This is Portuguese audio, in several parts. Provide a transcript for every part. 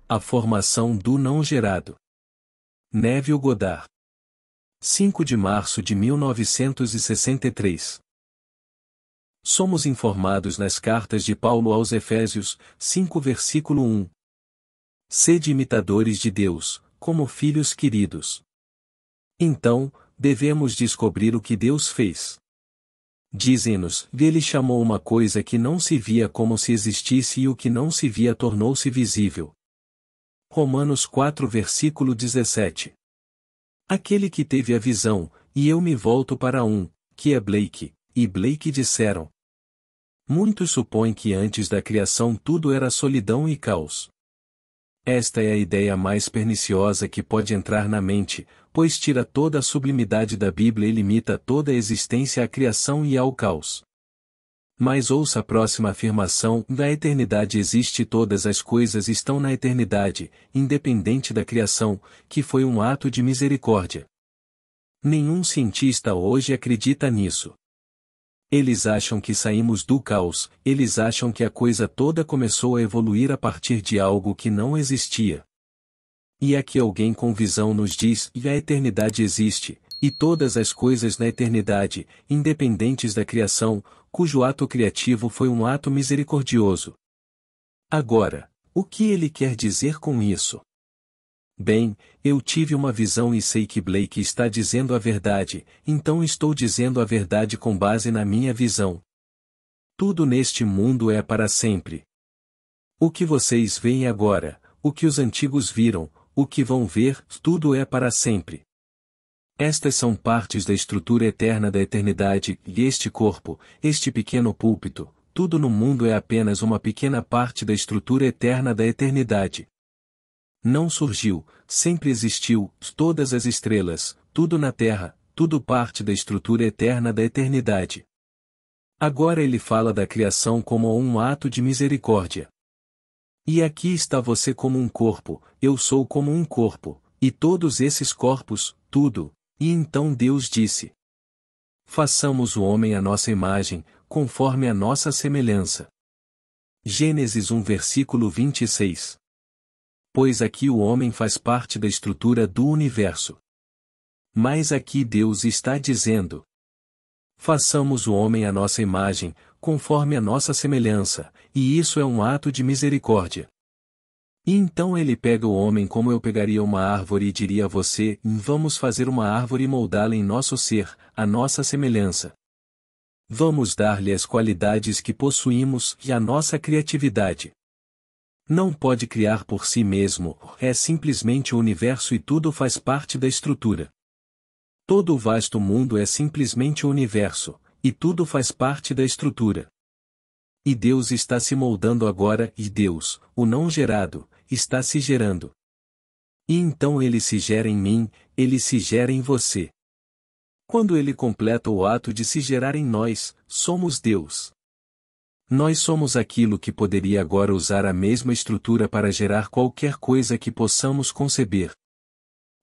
A formação do não gerado. Neville Goddard. 5 de março de 1963. Somos informados nas cartas de Paulo aos Efésios, 5 versículo 1. Sede imitadores de Deus, como filhos queridos. Então, devemos descobrir o que Deus fez. Dizem-nos, Ele chamou uma coisa que não se via como se existisse e o que não se via tornou-se visível. Romanos 4 versículo 17. Aquele que teve a visão, e eu me volto para que é Blake, e Blake disseram. Muitos supõem que antes da criação tudo era solidão e caos. Esta é a ideia mais perniciosa que pode entrar na mente, pois tira toda a sublimidade da Bíblia e limita toda a existência à criação e ao caos. Mas ouça a próxima afirmação: na eternidade existe e todas as coisas estão na eternidade, independente da criação, que foi um ato de misericórdia. Nenhum cientista hoje acredita nisso. Eles acham que saímos do caos, eles acham que a coisa toda começou a evoluir a partir de algo que não existia. E aqui alguém com visão nos diz: e a eternidade existe, e todas as coisas na eternidade, independentes da criação, cujo ato criativo foi um ato misericordioso. Agora, o que ele quer dizer com isso? Bem, eu tive uma visão e sei que Blake está dizendo a verdade, então estou dizendo a verdade com base na minha visão. Tudo neste mundo é para sempre. O que vocês veem agora, o que os antigos viram, o que vão ver, tudo é para sempre. Estas são partes da estrutura eterna da eternidade, e este corpo, este pequeno púlpito, tudo no mundo é apenas uma pequena parte da estrutura eterna da eternidade. Não surgiu, sempre existiu, todas as estrelas, tudo na terra, tudo parte da estrutura eterna da eternidade. Agora ele fala da criação como um ato de misericórdia. E aqui está você como um corpo, eu sou como um corpo, e todos esses corpos, tudo, e então Deus disse: façamos o homem à nossa imagem, conforme a nossa semelhança. Gênesis 1 versículo 26. Pois aqui o homem faz parte da estrutura do universo. Mas aqui Deus está dizendo: façamos o homem à nossa imagem, conforme a nossa semelhança, e isso é um ato de misericórdia. E então ele pega o homem como eu pegaria uma árvore e diria a você: vamos fazer uma árvore e moldá-la em nosso ser, a nossa semelhança. Vamos dar-lhe as qualidades que possuímos e a nossa criatividade. Não pode criar por si mesmo, é simplesmente o universo e tudo faz parte da estrutura. Todo o vasto mundo é simplesmente o universo, e tudo faz parte da estrutura. E Deus está se moldando agora, e Deus, o não gerado, está se gerando. E então ele se gera em mim, ele se gera em você. Quando ele completa o ato de se gerar em nós, somos Deus. Nós somos aquilo que poderia agora usar a mesma estrutura para gerar qualquer coisa que possamos conceber.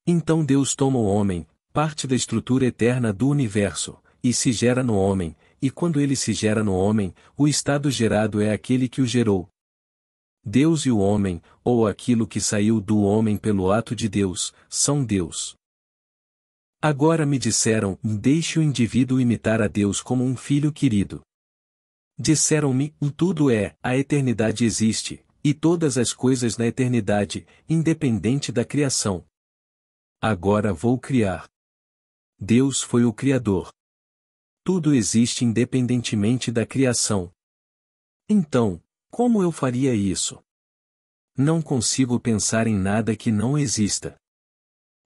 Então Deus toma o homem, parte da estrutura eterna do universo, e se gera no homem, e quando ele se gera no homem, o estado gerado é aquele que o gerou. Deus e o homem, ou aquilo que saiu do homem pelo ato de Deus, são Deus. Agora me disseram: deixe o indivíduo imitar a Deus como um filho querido. Disseram-me: tudo é, a eternidade existe, e todas as coisas na eternidade, independente da criação. Agora vou criar. Deus foi o Criador. Tudo existe independentemente da criação. Então, como eu faria isso? Não consigo pensar em nada que não exista.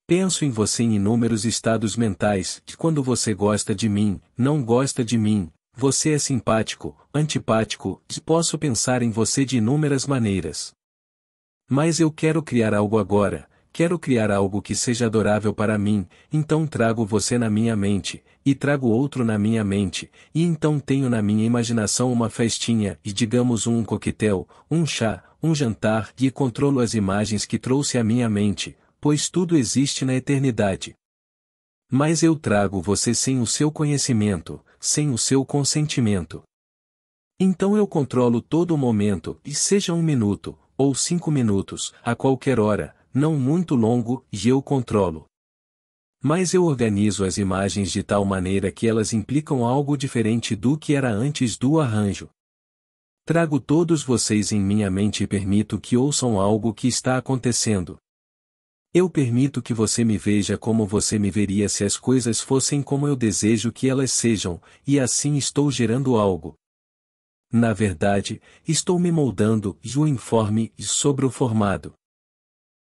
Penso em você em inúmeros estados mentais, de quando você gosta de mim, não gosta de mim, você é simpático, antipático, posso pensar em você de inúmeras maneiras. Mas eu quero criar algo agora, quero criar algo que seja adorável para mim, então trago você na minha mente, e trago outro na minha mente, e então tenho na minha imaginação uma festinha, e digamos um coquetel, um chá, um jantar, e controlo as imagens que trouxe à minha mente, pois tudo existe na eternidade. Mas eu trago você sem o seu conhecimento, sem o seu consentimento. Então eu controlo todo o momento, e seja um minuto, ou 5 minutos, a qualquer hora, não muito longo, e eu controlo. Mas eu organizo as imagens de tal maneira que elas implicam algo diferente do que era antes do arranjo. Trago todos vocês em minha mente e permito que ouçam algo que está acontecendo. Eu permito que você me veja como você me veria se as coisas fossem como eu desejo que elas sejam, e assim estou gerando algo. Na verdade, estou me moldando, e o informe, sobre o formado.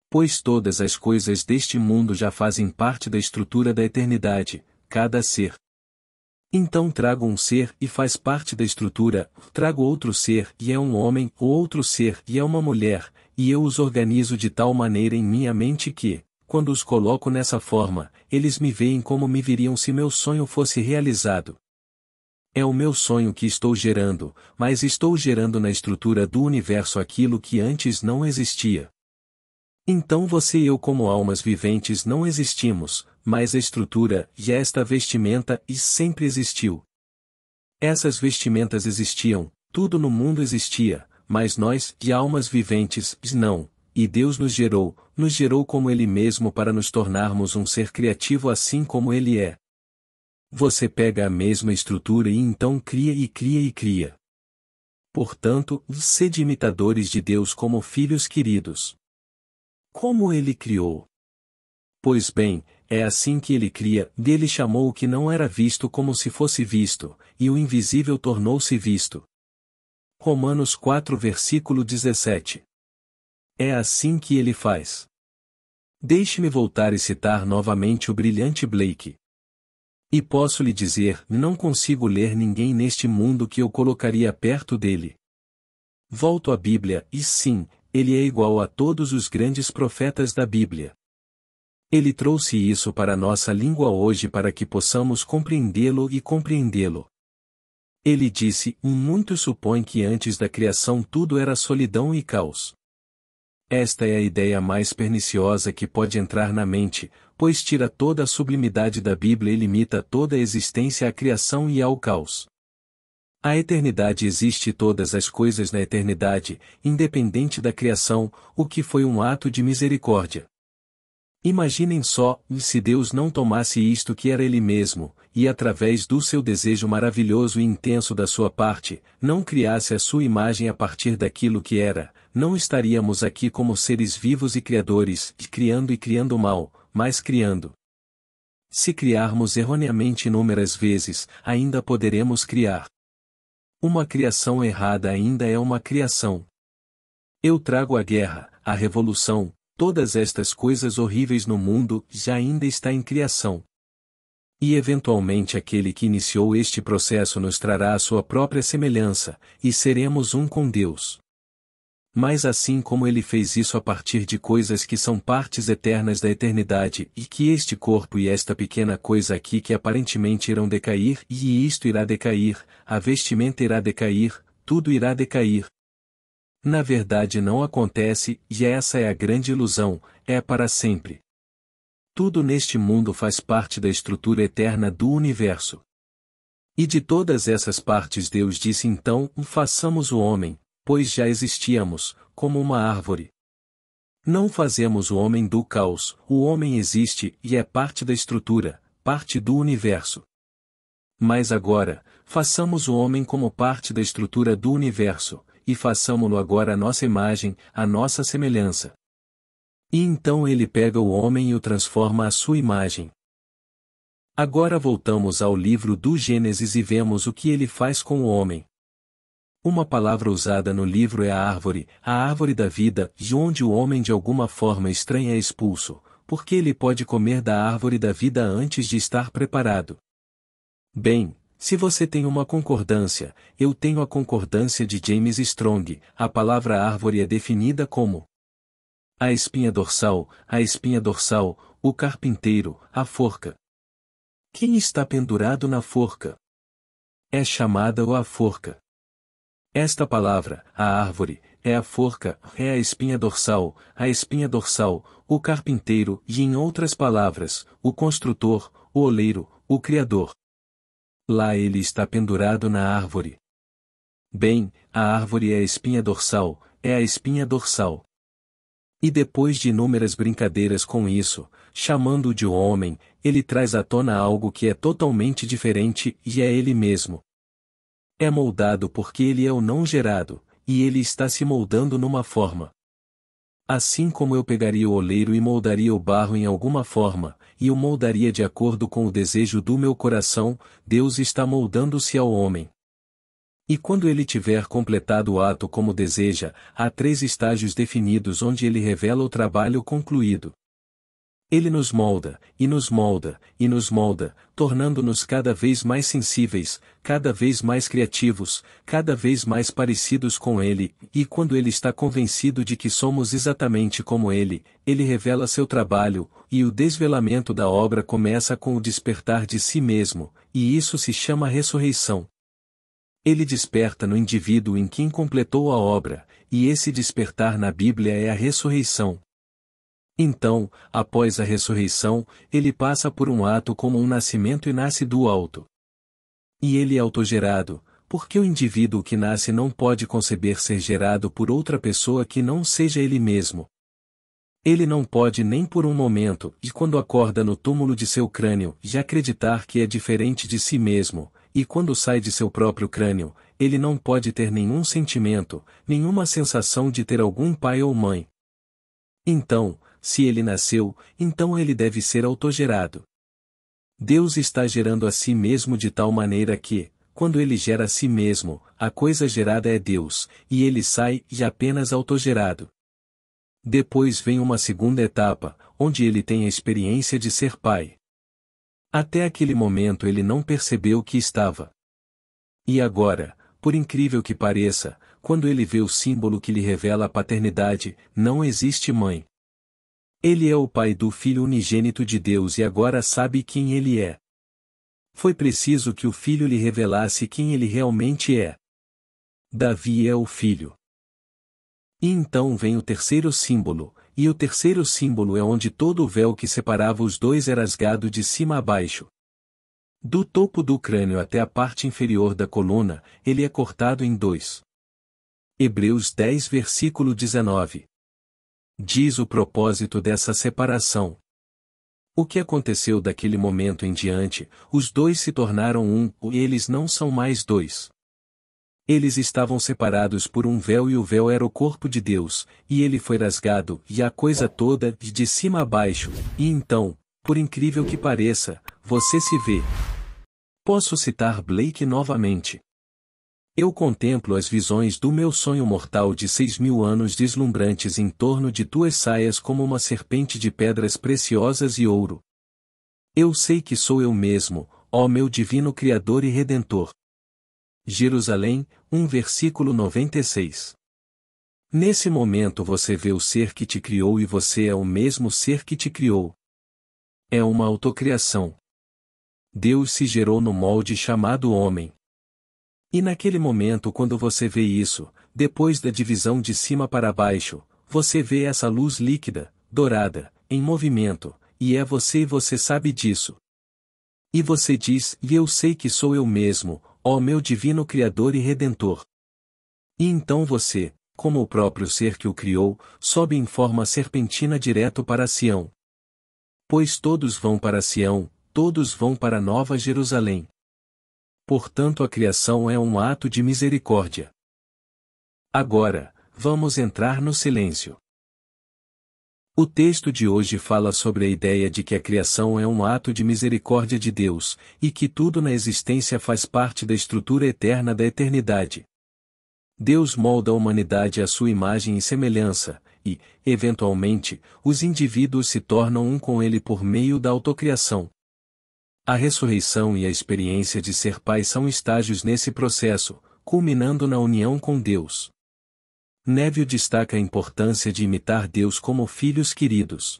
Pois todas as coisas deste mundo já fazem parte da estrutura da eternidade, cada ser. Então trago um ser e faz parte da estrutura, trago outro ser e é um homem, ou outro ser e é uma mulher, e eu os organizo de tal maneira em minha mente que, quando os coloco nessa forma, eles me veem como me viriam se meu sonho fosse realizado. É o meu sonho que estou gerando, mas estou gerando na estrutura do universo aquilo que antes não existia. Então você e eu como almas viventes não existimos, mas a estrutura e esta vestimenta sempre existiu. Essas vestimentas existiam, tudo no mundo existia, mas nós, de almas viventes, não, e Deus nos gerou como Ele mesmo para nos tornarmos um ser criativo assim como Ele é. Você pega a mesma estrutura e então cria e cria e cria. Portanto, sede imitadores de Deus como filhos queridos. Como Ele criou? Pois bem, é assim que Ele cria, dele chamou o que não era visto como se fosse visto, e o invisível tornou-se visto. Romanos 4 versículo 17. É assim que Ele faz. Deixe-me voltar e citar novamente o brilhante Blake. E posso lhe dizer, não consigo ler ninguém neste mundo que eu colocaria perto dele. Volto à Bíblia, e sim, ele é igual a todos os grandes profetas da Bíblia. Ele trouxe isso para a nossa língua hoje para que possamos compreendê-lo e compreendê-lo. Ele disse, muitos supõem que antes da criação tudo era solidão e caos. Esta é a ideia mais perniciosa que pode entrar na mente, pois tira toda a sublimidade da Bíblia e limita toda a existência à criação e ao caos. A eternidade existe e todas as coisas na eternidade, independente da criação, o que foi um ato de misericórdia. Imaginem só, se Deus não tomasse isto que era Ele mesmo, e através do seu desejo maravilhoso e intenso da sua parte, não criasse a sua imagem a partir daquilo que era, não estaríamos aqui como seres vivos e criadores, e criando mal, mas criando. Se criarmos erroneamente inúmeras vezes, ainda poderemos criar. Uma criação errada ainda é uma criação. Eu trago a guerra, a revolução, todas estas coisas horríveis no mundo já ainda está em criação. E eventualmente aquele que iniciou este processo nos trará a sua própria semelhança, e seremos um com Deus. Mas assim como ele fez isso a partir de coisas que são partes eternas da eternidade, e que este corpo e esta pequena coisa aqui que aparentemente irão decair, e isto irá decair, a vestimenta irá decair, tudo irá decair. Na verdade não acontece, e essa é a grande ilusão, é para sempre. Tudo neste mundo faz parte da estrutura eterna do universo. E de todas essas partes Deus disse então, façamos o homem, pois já existíamos, como uma árvore. Não fazemos o homem do caos, o homem existe e é parte da estrutura, parte do universo. Mas agora, façamos o homem como parte da estrutura do universo, e façamo-lo agora à nossa imagem, à nossa semelhança. E então ele pega o homem e o transforma à sua imagem. Agora voltamos ao livro do Gênesis e vemos o que ele faz com o homem. Uma palavra usada no livro é a árvore da vida, de onde o homem de alguma forma estranha é expulso, porque ele pode comer da árvore da vida antes de estar preparado. Bem, se você tem uma concordância, eu tenho a concordância de James Strong, a palavra árvore é definida como a espinha dorsal, o carpinteiro, a forca. Quem está pendurado na forca? É chamada a forca. Esta palavra, a árvore, é a forca, é a espinha dorsal, o carpinteiro e em outras palavras, o construtor, o oleiro, o criador. Lá ele está pendurado na árvore. Bem, a árvore é a espinha dorsal, é a espinha dorsal. E depois de inúmeras brincadeiras com isso, chamando-o de homem, ele traz à tona algo que é totalmente diferente, e é ele mesmo. É moldado porque ele é o não gerado, e ele está se moldando numa forma. Assim como eu pegaria o oleiro e moldaria o barro em alguma forma, e o moldaria de acordo com o desejo do meu coração, Deus está moldando-se ao homem. E quando ele tiver completado o ato como deseja, há 3 estágios definidos onde ele revela o trabalho concluído. Ele nos molda, e nos molda, e nos molda, tornando-nos cada vez mais sensíveis, cada vez mais criativos, cada vez mais parecidos com ele, e quando ele está convencido de que somos exatamente como ele revela seu trabalho, e o desvelamento da obra começa com o despertar de si mesmo, e isso se chama ressurreição. Ele desperta no indivíduo em quem completou a obra, e esse despertar na Bíblia é a ressurreição. Então, após a ressurreição, ele passa por um ato como um nascimento e nasce do alto. E ele é autogerado, porque o indivíduo que nasce não pode conceber ser gerado por outra pessoa que não seja ele mesmo. Ele não pode nem por um momento, e quando acorda no túmulo de seu crânio, já acreditar que é diferente de si mesmo, e quando sai de seu próprio crânio, ele não pode ter nenhum sentimento, nenhuma sensação de ter algum pai ou mãe. Então, se ele nasceu, então ele deve ser autogerado. Deus está gerando a si mesmo de tal maneira que, quando ele gera a si mesmo, a coisa gerada é Deus, e ele sai e apenas autogerado. Depois vem uma segunda etapa, onde ele tem a experiência de ser pai. Até aquele momento ele não percebeu que estava. E agora, por incrível que pareça, quando ele vê o símbolo que lhe revela a paternidade, não existe mãe. Ele é o pai do Filho unigênito de Deus e agora sabe quem ele é. Foi preciso que o Filho lhe revelasse quem ele realmente é. Davi é o Filho. E então vem o terceiro símbolo, e o terceiro símbolo é onde todo o véu que separava os dois é rasgado de cima a baixo. Do topo do crânio até a parte inferior da coluna, ele é cortado em 2. Hebreus 10 versículo 19. Diz o propósito dessa separação. O que aconteceu daquele momento em diante, os dois se tornaram um, e eles não são mais 2. Eles estavam separados por um véu e o véu era o corpo de Deus, e ele foi rasgado, e a coisa toda, de cima a baixo, e então, por incrível que pareça, você se vê. Posso citar Blake novamente. Eu contemplo as visões do meu sonho mortal de 6.000 anos deslumbrantes em torno de tuas saias como uma serpente de pedras preciosas e ouro. Eu sei que sou eu mesmo, ó meu divino Criador e Redentor. Jerusalém, 1 versículo 96. Nesse momento você vê o ser que te criou e você é o mesmo ser que te criou. É uma autocriação. Deus se gerou no molde chamado homem. E naquele momento quando você vê isso, depois da divisão de cima para baixo, você vê essa luz líquida, dourada, em movimento, e é você e você sabe disso. E você diz, e eu sei que sou eu mesmo, ó meu divino Criador e Redentor. E então você, como o próprio ser que o criou, sobe em forma serpentina direto para Sião. Pois todos vão para Sião, todos vão para Nova Jerusalém. Portanto a criação é um ato de misericórdia. Agora, vamos entrar no silêncio. O texto de hoje fala sobre a ideia de que a criação é um ato de misericórdia de Deus, e que tudo na existência faz parte da estrutura eterna da eternidade. Deus molda a humanidade à sua imagem e semelhança, e, eventualmente, os indivíduos se tornam um com ele por meio da autocriação. A ressurreição e a experiência de ser pai são estágios nesse processo, culminando na união com Deus. Neville destaca a importância de imitar Deus como filhos queridos.